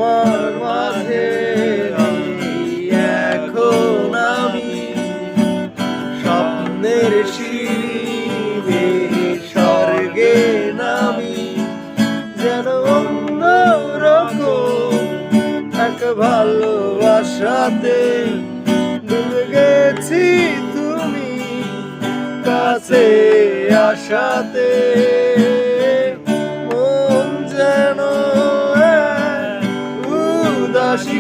তোমার মাঝে এখন আমি স্বপ্নের সিঁড়ি স্বর্গে নামি যেন অন্য রকম এক ভালোবাসাতে ডুবে গেছি তুমি কাছে আসাতে মন যেন উদাসী